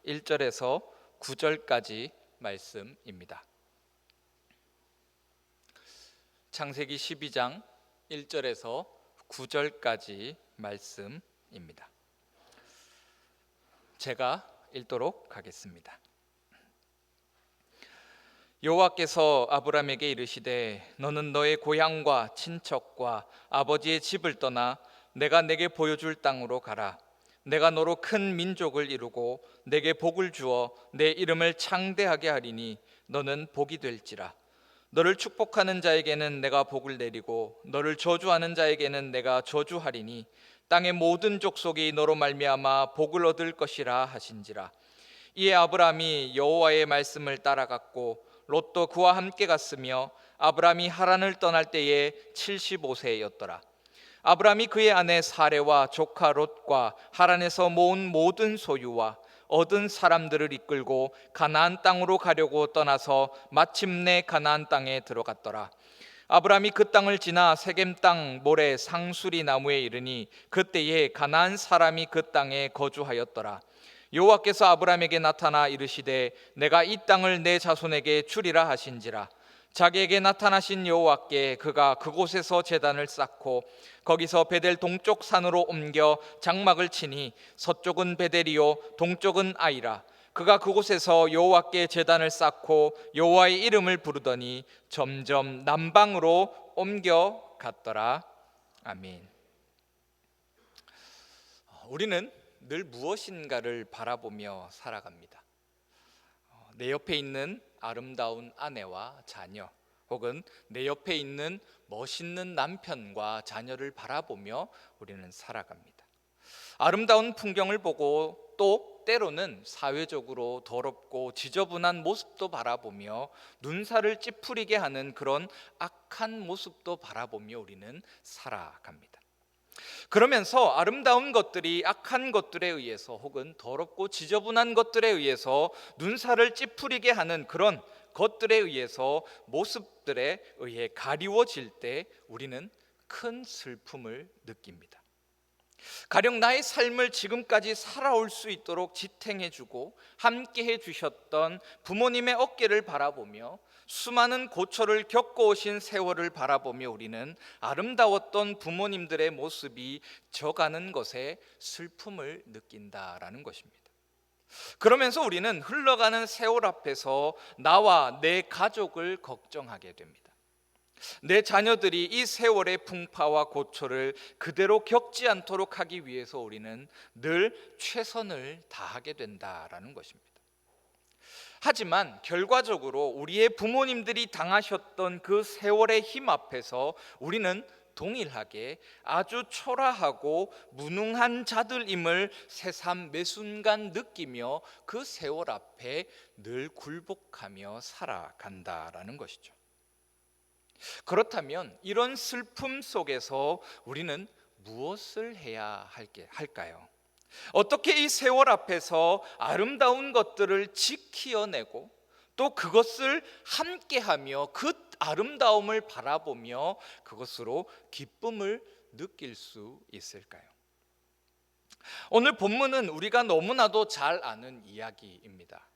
1절에서 9절까지 말씀입니다. 창세기 12장 1절에서 9절까지 말씀입니다. 제가 읽도록 하겠습니다. 여호와께서 아브람에게 이르시되 너는 너의 고향과 친척과 아버지의 집을 떠나 내가 내게 보여줄 땅으로 가라. 내가 너로 큰 민족을 이루고 내게 복을 주어 내 이름을 창대하게 하리니 너는 복이 될지라. 너를 축복하는 자에게는 내가 복을 내리고 너를 저주하는 자에게는 내가 저주하리니 땅의 모든 족속이 너로 말미암아 복을 얻을 것이라 하신지라. 이에 아브람이 여호와의 말씀을 따라갔고 롯도 그와 함께 갔으며 아브람이 하란을 떠날 때에 75세였더라. 아브람이 그의 아내 사레와 조카 롯과 하란에서 모은 모든 소유와 얻은 사람들을 이끌고 가나안 땅으로 가려고 떠나서 마침내 가나안 땅에 들어갔더라. 아브람이 그 땅을 지나 세겜 땅 모래 상수리 나무에 이르니 그때에 가나안 사람이 그 땅에 거주하였더라. 여호와께서 아브람에게 나타나 이르시되 내가 이 땅을 내 자손에게 주리라 하신지라. 자기에게 나타나신 여호와께 그가 그곳에서 제단을 쌓고 거기서 베델 동쪽 산으로 옮겨 장막을 치니 서쪽은 베델이요 동쪽은 아이라. 그가 그곳에서 여호와께 제단을 쌓고 여호와의 이름을 부르더니 점점 남방으로 옮겨 갔더라. 아멘. 우리는 늘 무엇인가를 바라보며 살아갑니다. 내 옆에 있는 아름다운 아내와 자녀, 혹은 내 옆에 있는 멋있는 남편과 자녀를 바라보며 우리는 살아갑니다. 아름다운 풍경을 보고 또 때로는 사회적으로 더럽고 지저분한 모습도 바라보며 눈살을 찌푸리게 하는 그런 악한 모습도 바라보며 우리는 살아갑니다. 그러면서 아름다운 것들이 악한 것들에 의해서 혹은 더럽고 지저분한 것들에 의해서 눈살을 찌푸리게 하는 그런 것들에 의해서 모습들에 의해 가리워질 때 우리는 큰 슬픔을 느낍니다. 가령 나의 삶을 지금까지 살아올 수 있도록 지탱해주고 함께해 주셨던 부모님의 어깨를 바라보며 수많은 고초를 겪어오신 세월을 바라보며 우리는 아름다웠던 부모님들의 모습이 져가는 것에 슬픔을 느낀다라는 것입니다. 그러면서 우리는 흘러가는 세월 앞에서 나와 내 가족을 걱정하게 됩니다. 내 자녀들이 이 세월의 풍파와 고초를 그대로 겪지 않도록 하기 위해서 우리는 늘 최선을 다하게 된다라는 것입니다. 하지만 결과적으로 우리의 부모님들이 당하셨던 그 세월의 힘 앞에서 우리는 동일하게 아주 초라하고 무능한 자들임을 새삼 매순간 느끼며 그 세월 앞에 늘 굴복하며 살아간다라는 것이죠. 그렇다면 이런 슬픔 속에서 우리는 무엇을 해야 할까요? 어떻게 이 세월 앞에서 아름다운 것들을 지키어내고 또 그것을 함께하며 그 아름다움을 바라보며 그것으로 기쁨을 느낄 수 있을까요? 오늘 본문은 우리가 너무나도 잘 아는 이야기입니다.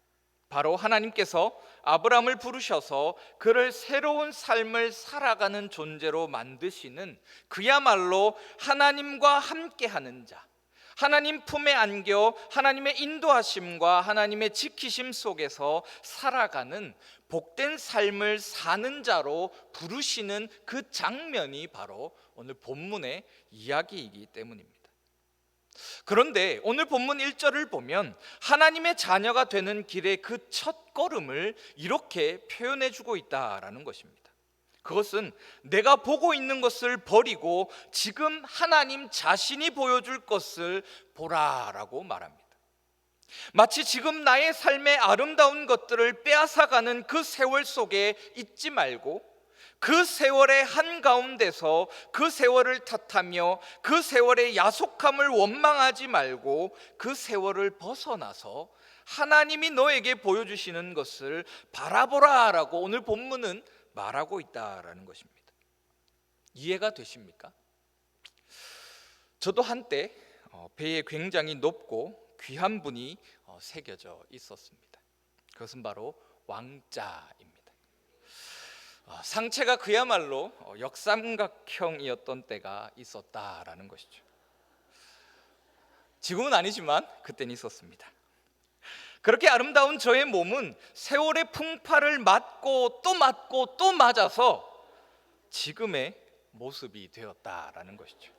바로 하나님께서 아브람을 부르셔서 그를 새로운 삶을 살아가는 존재로 만드시는 그야말로 하나님과 함께하는 자, 하나님 품에 안겨 하나님의 인도하심과 하나님의 지키심 속에서 살아가는 복된 삶을 사는 자로 부르시는 그 장면이 바로 오늘 본문의 이야기이기 때문입니다. 그런데 오늘 본문 1절을 보면 하나님의 자녀가 되는 길의 그 첫 걸음을 이렇게 표현해 주고 있다라는 것입니다. 그것은 내가 보고 있는 것을 버리고 지금 하나님 자신이 보여줄 것을 보라라고 말합니다. 마치 지금 나의 삶의 아름다운 것들을 빼앗아가는 그 세월 속에 있지 말고 그 세월의 한가운데서 그 세월을 탓하며 그 세월의 야속함을 원망하지 말고 그 세월을 벗어나서 하나님이 너에게 보여주시는 것을 바라보라라고 오늘 본문은 말하고 있다라는 것입니다. 이해가 되십니까? 저도 한때 배에 굉장히 높고 귀한 분이 새겨져 있었습니다. 그것은 바로 왕자입니다. 상체가 그야말로 역삼각형이었던 때가 있었다라는 것이죠. 지금은 아니지만 그때는 있었습니다. 그렇게 아름다운 저의 몸은 세월의 풍파를 맞고 또 맞고 또 맞아서 지금의 모습이 되었다라는 것이죠.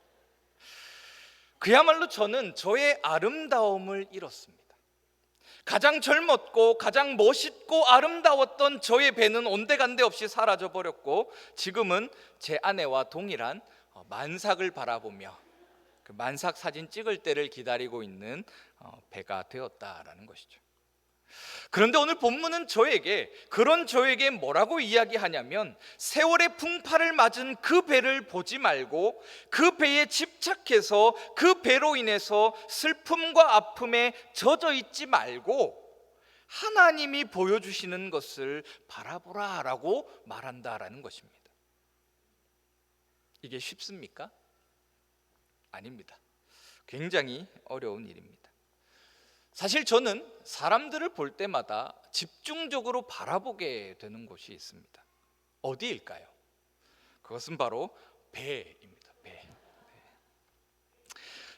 그야말로 저는 저의 아름다움을 잃었습니다. 가장 젊었고 가장 멋있고 아름다웠던 저의 배는 온데간데 없이 사라져 버렸고, 지금은 제 아내와 동일한 만삭을 바라보며 그 만삭 사진 찍을 때를 기다리고 있는 배가 되었다라는 것이죠. 그런데 오늘 본문은 그런 저에게 뭐라고 이야기하냐면, 세월의 풍파를 맞은 그 배를 보지 말고 그 배에 집착해서 그 배로 인해서 슬픔과 아픔에 젖어 있지 말고 하나님이 보여주시는 것을 바라보라라고 말한다라는 것입니다. 이게 쉽습니까? 아닙니다. 굉장히 어려운 일입니다. 사실 저는 사람들을 볼 때마다 집중적으로 바라보게 되는 곳이 있습니다. 어디일까요? 그것은 바로 배입니다. 배.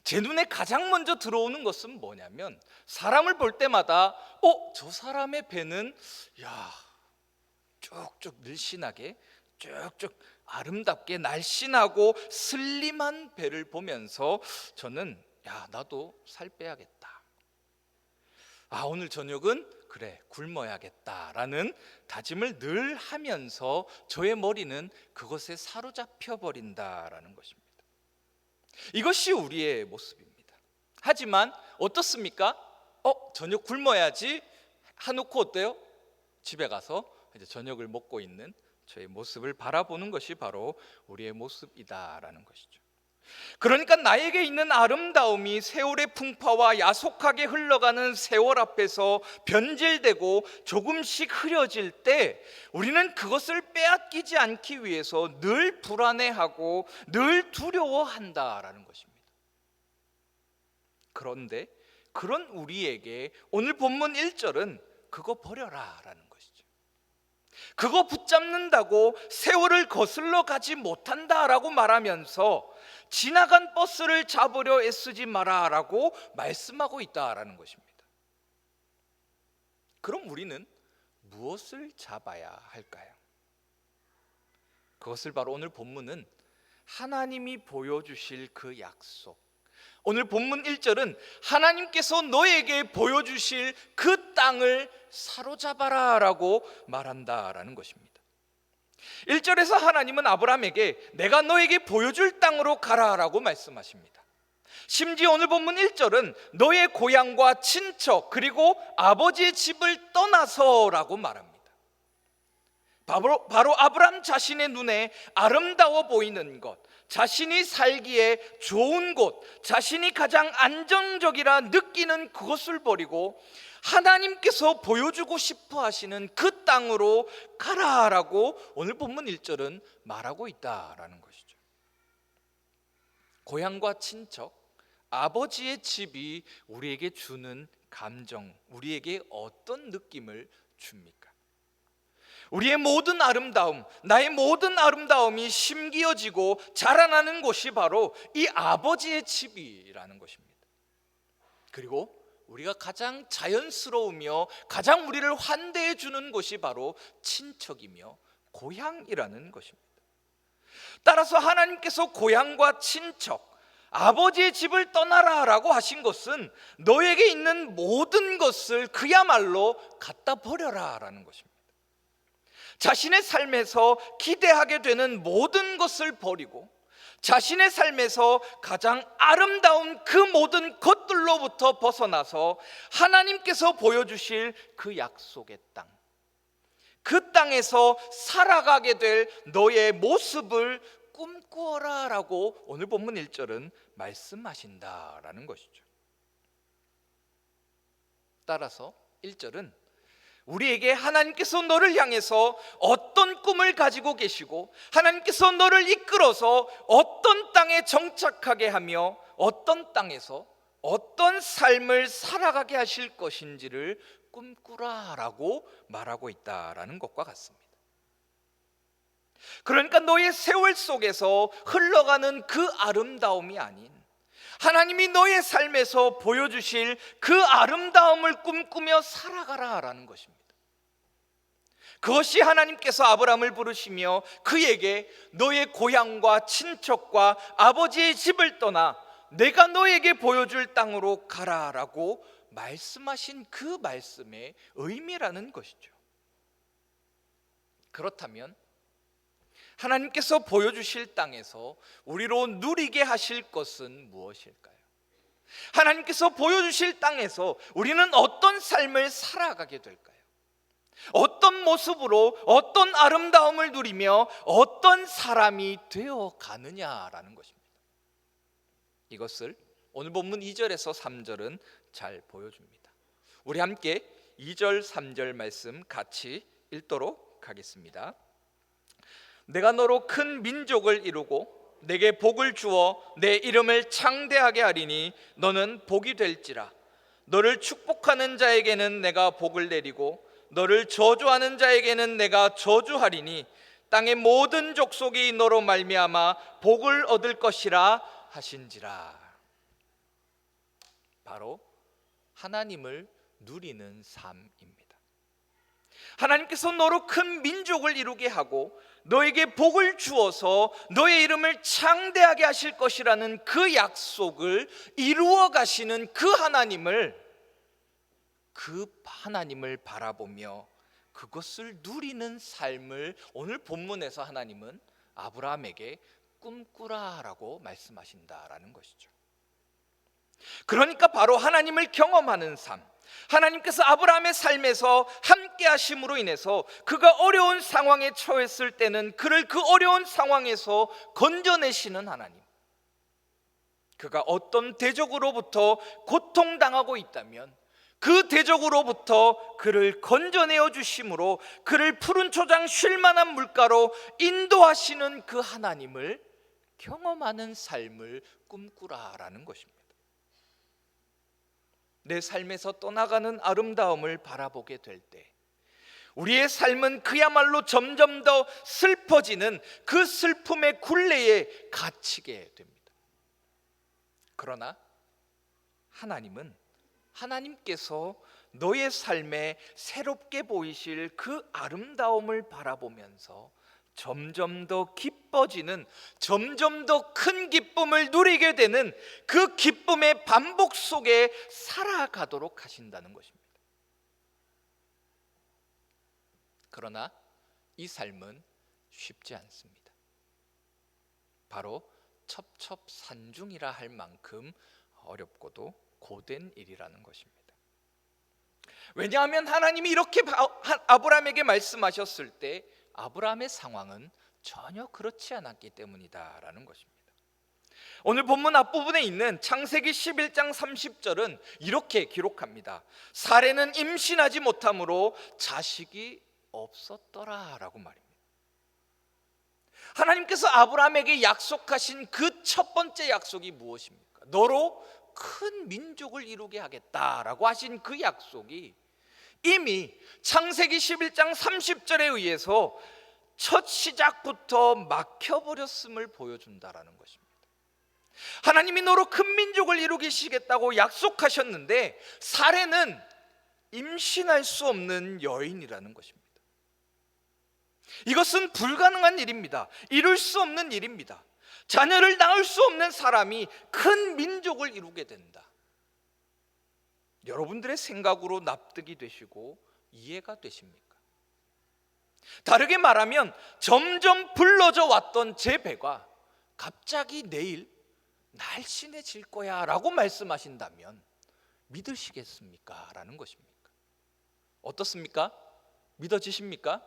제 눈에 가장 먼저 들어오는 것은 뭐냐면, 사람을 볼 때마다 저 사람의 배는 쭉쭉 늘씬하게 쭉쭉 아름답게 날씬하고 슬림한 배를 보면서 저는 나도 살 빼야겠다. 오늘 저녁은 굶어야겠다라는 다짐을 늘 하면서 저의 머리는 그것에 사로잡혀 버린다라는 것입니다. 이것이 우리의 모습입니다. 하지만 어떻습니까? 저녁 굶어야지 하놓고 어때요? 집에 가서 이제 저녁을 먹고 있는 저의 모습을 바라보는 것이 바로 우리의 모습이다라는 것이죠. 그러니까 나에게 있는 아름다움이 세월의 풍파와 야속하게 흘러가는 세월 앞에서 변질되고 조금씩 흐려질 때, 우리는 그것을 빼앗기지 않기 위해서 늘 불안해하고 늘 두려워한다라는 것입니다. 그런데 그런 우리에게 오늘 본문 1절은 그거 버려라라는 것이죠. 그거 붙잡는다고 세월을 거슬러 가지 못한다라고 말하면서 지나간 버스를 잡으려 애쓰지 마라라고 말씀하고 있다라는 것입니다. 그럼 우리는 무엇을 잡아야 할까요? 그것을 바로 오늘 본문은 하나님이 보여주실 그 약속, 오늘 본문 1절은 하나님께서 너에게 보여주실 그 땅을 사로잡아라라고 말한다라는 것입니다. 1절에서 하나님은 아브라함에게 내가 너에게 보여줄 땅으로 가라라고 말씀하십니다. 심지어 오늘 본문 1절은 너의 고향과 친척 그리고 아버지의 집을 떠나서라고 말합니다. 바로 아브라함 자신의 눈에 아름다워 보이는 것, 자신이 살기에 좋은 곳, 자신이 가장 안정적이라 느끼는 그것을 버리고 하나님께서 보여주고 싶어 하시는 그 땅으로 가라라고 오늘 본문 1절은 말하고 있다라는 것이죠. 고향과 친척, 아버지의 집이 우리에게 주는 감정, 우리에게 어떤 느낌을 줍니까? 우리의 모든 아름다움, 나의 모든 아름다움이 심기어지고 자라나는 곳이 바로 이 아버지의 집이라는 것입니다. 그리고 우리가 가장 자연스러우며 가장 우리를 환대해 주는 곳이 바로 친척이며 고향이라는 것입니다. 따라서 하나님께서 고향과 친척, 아버지의 집을 떠나라라고 하신 것은 너에게 있는 모든 것을 그야말로 갖다 버려라라는 것입니다. 자신의 삶에서 기대하게 되는 모든 것을 버리고 자신의 삶에서 가장 아름다운 그 모든 것들로부터 벗어나서 하나님께서 보여주실 그 약속의 땅, 그 땅에서 살아가게 될 너의 모습을 꿈꾸어라라고 오늘 본문 1절은 말씀하신다라는 것이죠. 따라서 1절은 우리에게 하나님께서 너를 향해서 어떤 꿈을 가지고 계시고 하나님께서 너를 이끌어서 어떤 땅에 정착하게 하며 어떤 땅에서 어떤 삶을 살아가게 하실 것인지를 꿈꾸라라고 말하고 있다라는 것과 같습니다. 그러니까 너의 세월 속에서 흘러가는 그 아름다움이 아닌 하나님이 너의 삶에서 보여주실 그 아름다움을 꿈꾸며 살아가라라는 것입니다. 그것이 하나님께서 아브라함을 부르시며 그에게 너의 고향과 친척과 아버지의 집을 떠나 내가 너에게 보여줄 땅으로 가라라고 말씀하신 그 말씀의 의미라는 것이죠. 그렇다면 하나님께서 보여주실 땅에서 우리로 누리게 하실 것은 무엇일까요? 하나님께서 보여주실 땅에서 우리는 어떤 삶을 살아가게 될까요? 어떤 모습으로 어떤 아름다움을 누리며 어떤 사람이 되어 가느냐라는 것입니다. 이것을 오늘 본문 2절에서 3절은 잘 보여줍니다. 우리 함께 2절 3절 말씀 같이 읽도록 하겠습니다. 내가 너로 큰 민족을 이루고 내게 복을 주어 내 이름을 창대하게 하리니 너는 복이 될지라. 너를 축복하는 자에게는 내가 복을 내리고 너를 저주하는 자에게는 내가 저주하리니 땅의 모든 족속이 너로 말미암아 복을 얻을 것이라 하신지라. 바로 하나님을 누리는 삶입니다. 하나님께서 너로 큰 민족을 이루게 하고 너에게 복을 주어서 너의 이름을 창대하게 하실 것이라는 그 약속을 이루어 가시는 그 하나님을 바라보며 그것을 누리는 삶을 오늘 본문에서 하나님은 아브라함에게 꿈꾸라라고 말씀하신다라는 것이죠. 그러니까 바로 하나님을 경험하는 삶, 하나님께서 아브라함의 삶에서 함께 하심으로 인해서 그가 어려운 상황에 처했을 때는 그를 그 어려운 상황에서 건져내시는 하나님, 그가 어떤 대적으로부터 고통당하고 있다면 그 대적으로부터 그를 건져내어 주심으로 그를 푸른 초장 쉴 만한 물가로 인도하시는 그 하나님을 경험하는 삶을 꿈꾸라라는 것입니다. 내 삶에서 떠나가는 아름다움을 바라보게 될 때 우리의 삶은 그야말로 점점 더 슬퍼지는 그 슬픔의 굴레에 갇히게 됩니다. 그러나 하나님께서 너의 삶에 새롭게 보이실 그 아름다움을 바라보면서 점점 더 기뻐지는, 점점 더 큰 기쁨을 누리게 되는 그 기쁨의 반복 속에 살아가도록 하신다는 것입니다. 그러나 이 삶은 쉽지 않습니다. 바로 첩첩산중이라 할 만큼 어렵고도 고된 일이라는 것입니다. 왜냐하면 하나님이 이렇게 아브라함에게 말씀하셨을 때 아브라함의 상황은 전혀 그렇지 않았기 때문이다라는 것입니다. 오늘 본문 앞부분에 있는 창세기 11장 30절은 이렇게 기록합니다. 사레는 임신하지 못함으로 자식이 없었더라라고 말입니다. 하나님께서 아브라함에게 약속하신 그 첫 번째 약속이 무엇입니까? 너로 큰 민족을 이루게 하겠다라고 하신 그 약속이 이미 창세기 11장 30절에 의해서 첫 시작부터 막혀버렸음을 보여준다라는 것입니다. 하나님이 너로 큰 민족을 이루시겠다고 약속하셨는데 사레는 임신할 수 없는 여인이라는 것입니다. 이것은 불가능한 일입니다. 이룰 수 없는 일입니다. 자녀를 낳을 수 없는 사람이 큰 민족을 이루게 된다. 여러분들의 생각으로 납득이 되시고 이해가 되십니까? 다르게 말하면 점점 불러져 왔던 제 배가 갑자기 내일 날씬해질 거야 라고 말씀하신다면 믿으시겠습니까? 라는 것입니까? 어떻습니까? 믿어지십니까?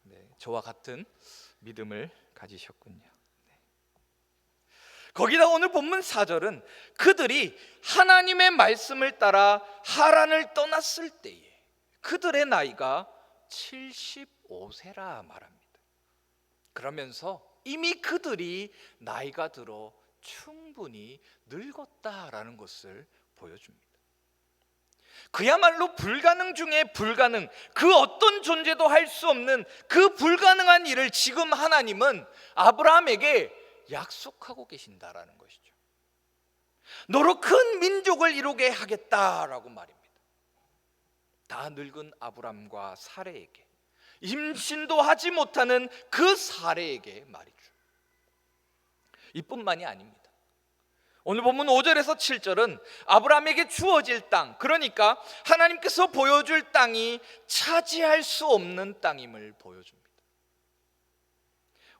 네, 저와 같은 믿음을 가지셨군요. 네. 거기다 오늘 본문 4절은 그들이 하나님의 말씀을 따라 하란을 떠났을 때에 그들의 나이가 75세라 말합니다. 그러면서 이미 그들이 나이가 들어 충분히 늙었다라는 것을 보여줍니다. 그야말로 불가능 중에 불가능, 그 어떤 존재도 할 수 없는 그 불가능한 일을 지금 하나님은 아브라함에게 약속하고 계신다라는 것이죠. 너로 큰 민족을 이루게 하겠다라고 말입니다. 다 늙은 아브라함과 사레에게, 임신도 하지 못하는 그 사레에게 말이죠. 이뿐만이 아닙니다. 오늘 본문 5절에서 7절은 아브라함에게 주어질 땅, 그러니까 하나님께서 보여줄 땅이 차지할 수 없는 땅임을 보여줍니다.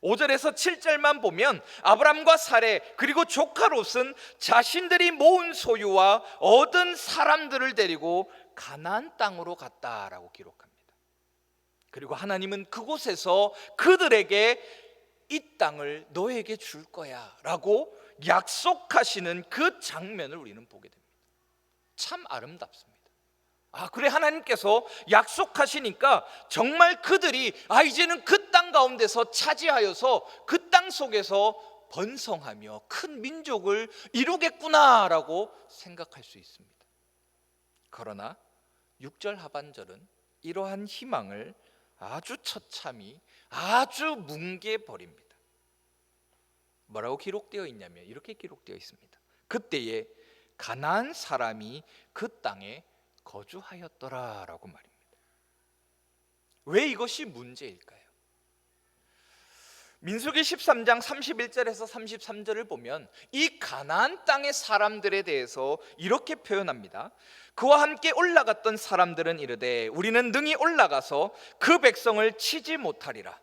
5절에서 7절만 보면 아브라함과 사레 그리고 조카 롯은 자신들이 모은 소유와 얻은 사람들을 데리고 가나안 땅으로 갔다라고 기록합니다. 그리고 하나님은 그곳에서 그들에게 이 땅을 너에게 줄 거야 라고 약속하시는 그 장면을 우리는 보게 됩니다. 참 아름답습니다. 그래, 하나님께서 약속하시니까 정말 그들이 이제는 그 땅 가운데서 차지하여서 그 땅 속에서 번성하며 큰 민족을 이루겠구나라고 생각할 수 있습니다. 그러나 6절 하반절은 이러한 희망을 아주 처참히 아주 뭉개버립니다. 뭐라고 기록되어 있냐면 이렇게 기록되어 있습니다. 그때에 가나안 사람이 그 땅에 거주하였더라라고 말입니다. 왜 이것이 문제일까요? 민수기 13장 31절에서 33절을 보면 이 가나안 땅의 사람들에 대해서 이렇게 표현합니다. 그와 함께 올라갔던 사람들은 이르되 우리는 능히 올라가서 그 백성을 치지 못하리라.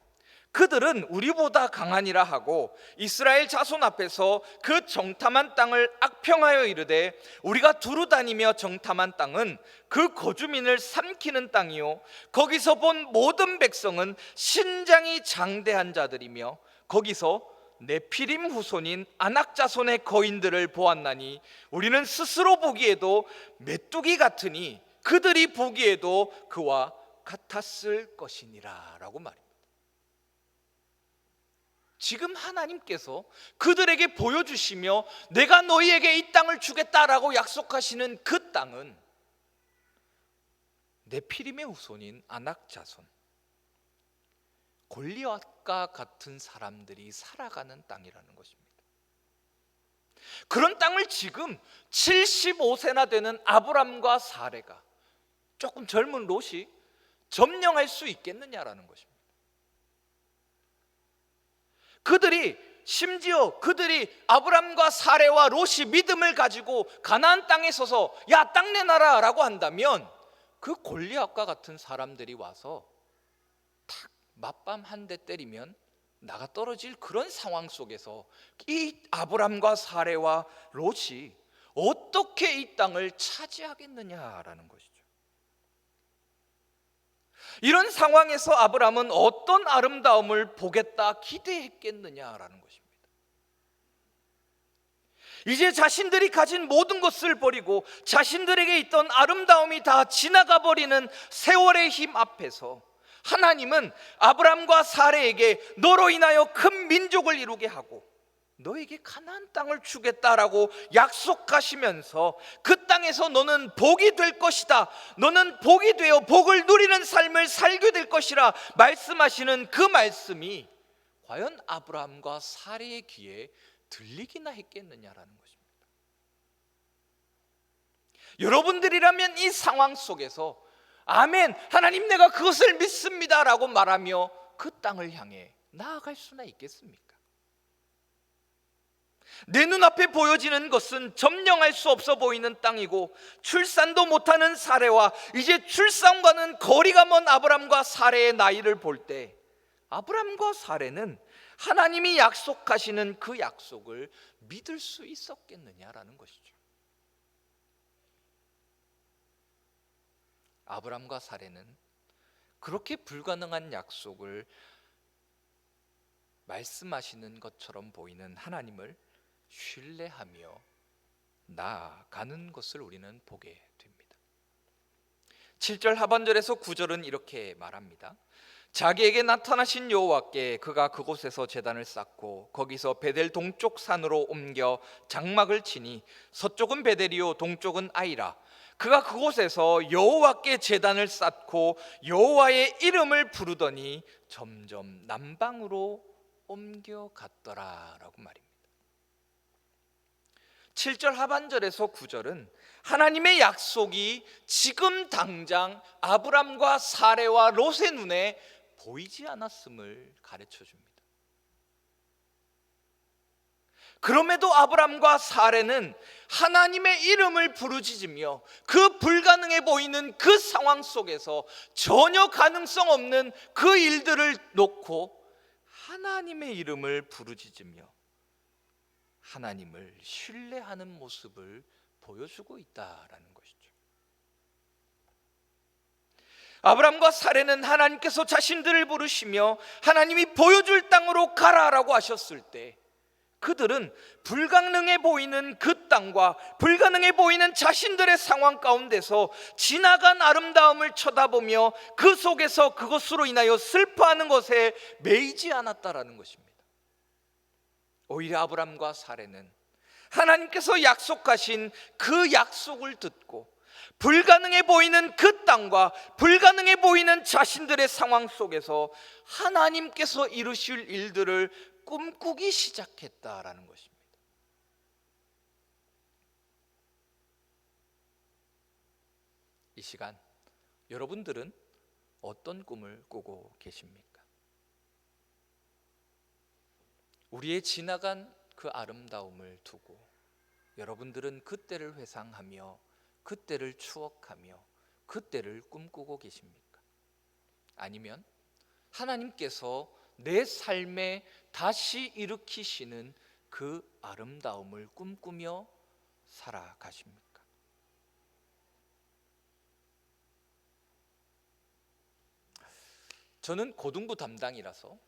그들은 우리보다 강하니라 하고 이스라엘 자손 앞에서 그 정탐한 땅을 악평하여 이르되 우리가 두루 다니며 정탐한 땅은 그 거주민을 삼키는 땅이요 거기서 본 모든 백성은 신장이 장대한 자들이며 거기서 네피림 후손인 아낙 자손의 거인들을 보았나니 우리는 스스로 보기에도 메뚜기 같으니 그들이 보기에도 그와 같았을 것이니라 라고 말입니다. 지금 하나님께서 그들에게 보여주시며 내가 너희에게 이 땅을 주겠다라고 약속하시는 그 땅은 네피림의 후손인 아낙 자손, 골리앗과 같은 사람들이 살아가는 땅이라는 것입니다. 그런 땅을 지금 75세나 되는 아브람과 사레가, 조금 젊은 롯이 점령할 수 있겠느냐라는 것입니다. 심지어 그들이 아브람과 사레와 롯이 믿음을 가지고 가나안 땅에 서서 야, 땅 내놔라 라고 한다면 그 골리앗과 같은 사람들이 와서 탁 맞밤 한 대 때리면 나가 떨어질 그런 상황 속에서 이 아브람과 사레와 롯이 어떻게 이 땅을 차지하겠느냐라는 것이죠. 이런 상황에서 아브람은 어떤 아름다움을 보겠다 기대했겠느냐라는 것입니다. 이제 자신들이 가진 모든 것을 버리고 자신들에게 있던 아름다움이 다 지나가 버리는 세월의 힘 앞에서 하나님은 아브람과 사레에게 너로 인하여 큰 민족을 이루게 하고 너에게 가나안 땅을 주겠다라고 약속하시면서 그 땅에서 너는 복이 될 것이다, 너는 복이 되어 복을 누리는 삶을 살게 될 것이라 말씀하시는 그 말씀이 과연 아브라함과 사레의 귀에 들리기나 했겠느냐라는 것입니다. 여러분들이라면 이 상황 속에서 아멘, 하나님 내가 그것을 믿습니다 라고 말하며 그 땅을 향해 나아갈 수나 있겠습니까? 내 눈앞에 보여지는 것은 점령할 수 없어 보이는 땅이고 출산도 못하는 사레와 이제 출산과는 거리가 먼 아브람과 사레의 나이를 볼 때 아브람과 사레는 하나님이 약속하시는 그 약속을 믿을 수 있었겠느냐라는 것이죠. 아브람과 사레는 그렇게 불가능한 약속을 말씀하시는 것처럼 보이는 하나님을 신뢰하며 나아가는 것을 우리는 보게 됩니다. 7절 하반절에서 9절은 이렇게 말합니다. 자기에게 나타나신 여호와께 그가 그곳에서 제단을 쌓고 거기서 베델 동쪽 산으로 옮겨 장막을 치니 서쪽은 베델이요 동쪽은 아이라. 그가 그곳에서 여호와께 제단을 쌓고 여호와의 이름을 부르더니 점점 남방으로 옮겨갔더라라고 말입니다. 7절 하반절에서 9절은 하나님의 약속이 지금 당장 아브람과 사레와 롯의 눈에 보이지 않았음을 가르쳐 줍니다. 그럼에도 아브람과 사레는 하나님의 이름을 부르짖으며 그 불가능해 보이는 그 상황 속에서 전혀 가능성 없는 그 일들을 놓고 하나님의 이름을 부르짖으며 하나님을 신뢰하는 모습을 보여주고 있다라는 것이죠. 아브람과 사레는 하나님께서 자신들을 부르시며 하나님이 보여줄 땅으로 가라라고 하셨을 때 그들은 불가능해 보이는 그 땅과 불가능해 보이는 자신들의 상황 가운데서 지나간 아름다움을 쳐다보며 그 속에서 그것으로 인하여 슬퍼하는 것에 매이지 않았다라는 것입니다. 오히려 아브람과 사레는 하나님께서 약속하신 그 약속을 듣고 불가능해 보이는 그 땅과 불가능해 보이는 자신들의 상황 속에서 하나님께서 이루실 일들을 꿈꾸기 시작했다라는 것입니다. 이 시간 여러분들은 어떤 꿈을 꾸고 계십니까? 우리의 지나간 그 아름다움을 두고 여러분들은 그때를 회상하며 그때를 추억하며 그때를 꿈꾸고 계십니까? 아니면 하나님께서 내 삶에 다시 일으키시는 그 아름다움을 꿈꾸며 살아가십니까? 저는 고등부 담당이라서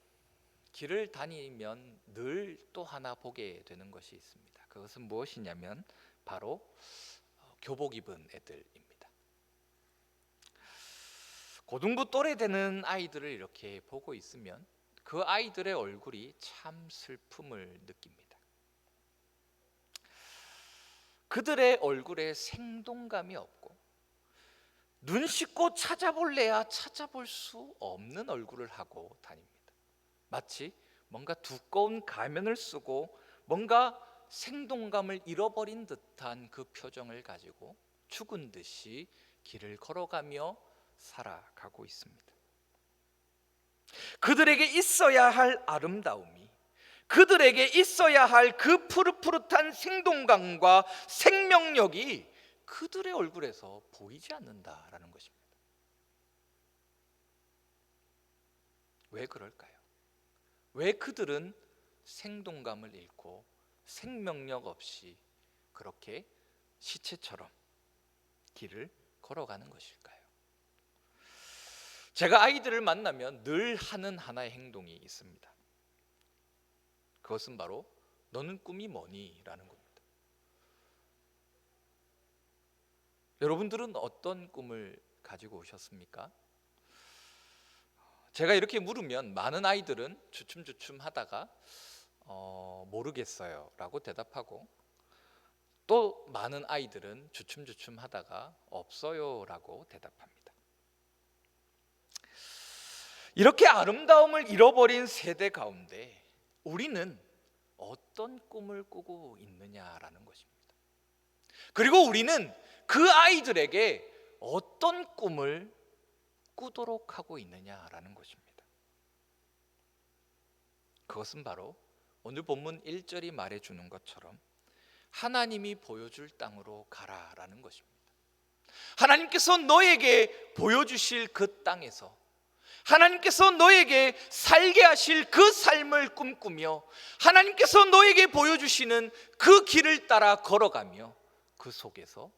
길을 다니면 늘 또 하나 보게 되는 것이 있습니다. 그것은 무엇이냐면 바로 교복 입은 애들입니다. 고등부 또래 되는 아이들을 이렇게 보고 있으면 그 아이들의 얼굴이 참 슬픔을 느낍니다. 그들의 얼굴에 생동감이 없고 눈 씻고 찾아볼래야 찾아볼 수 없는 얼굴을 하고 다닙니다. 마치 뭔가 두꺼운 가면을 쓰고 뭔가 생동감을 잃어버린 듯한 그 표정을 가지고 죽은 듯이 길을 걸어가며 살아가고 있습니다. 그들에게 있어야 할 아름다움이, 그들에게 있어야 할 그 푸릇푸릇한 생동감과 생명력이 그들의 얼굴에서 보이지 않는다라는 것입니다. 왜 그럴까요? 왜 그들은 생동감을 잃고 생명력 없이 그렇게 시체처럼 길을 걸어가는 것일까요? 제가 아이들을 만나면 늘 하는 하나의 행동이 있습니다. 그것은 바로 너는 꿈이 뭐니? 라는 겁니다. 여러분들은 어떤 꿈을 가지고 오셨습니까? 제가 이렇게 물으면 많은 아이들은 주춤주춤 하다가 모르겠어요 라고 대답하고 또 많은 아이들은 주춤주춤 하다가 없어요 라고 대답합니다. 이렇게 아름다움을 잃어버린 세대 가운데 우리는 어떤 꿈을 꾸고 있느냐라는 것입니다. 그리고 우리는 그 아이들에게 어떤 꿈을 꾸도록 하고 있느냐라는 것입니다. 그것은 바로 오늘 본문 1절이 말해주는 것처럼 하나님이 보여줄 땅으로 가라라는 것입니다. 하나님께서 너에게 보여주실 그 땅에서 하나님께서 너에게 살게 하실 그 삶을 꿈꾸며 하나님께서 너에게 보여주시는 그 길을 따라 걸어가며 그 속에서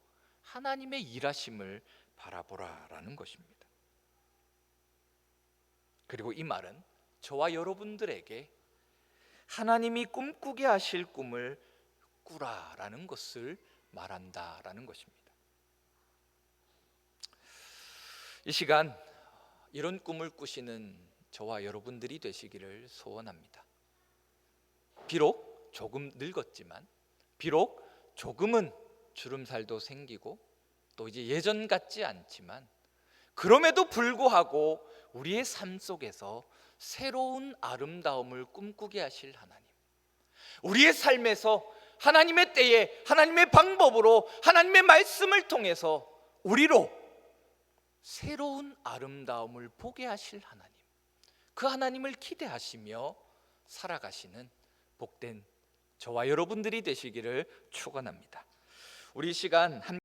하나님의 일하심을 바라보라라는 것입니다. 그리고 이 말은 저와 여러분들에게 하나님이 꿈꾸게 하실 꿈을 꾸라라는 것을 말한다라는 것입니다. 이 시간 이런 꿈을 꾸시는 저와 여러분들이 되시기를 소원합니다. 비록 조금 늙었지만, 비록 조금은 주름살도 생기고 또 이제 예전 같지 않지만, 그럼에도 불구하고 우리의 삶 속에서 새로운 아름다움을 꿈꾸게 하실 하나님, 우리의 삶에서 하나님의 때에 하나님의 방법으로 하나님의 말씀을 통해서 우리로 새로운 아름다움을 보게 하실 하나님, 그 하나님을 기대하시며 살아가시는 복된 저와 여러분들이 되시기를 축원합니다. 우리 시간